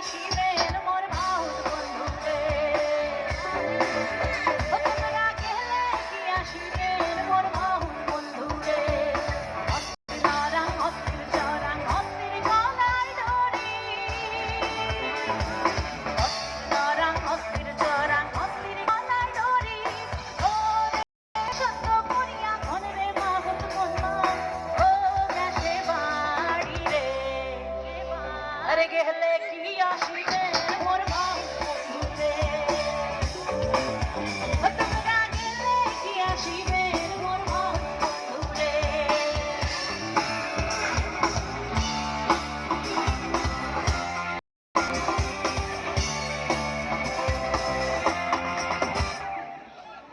আসিবেন মোর বাউল বন্ধুরে তোমরা গেলে কি আসিবেন মোর বাউল বন্ধুরে চরাং অস্থির গলায় ধরি চরাং অস্থির গলায় ধরি ওরে সত্য করিয়া ধনরে বাহুল বন্ধু ও দেশে বাড়ি রে আরে গেলে কি আসিবেন মোর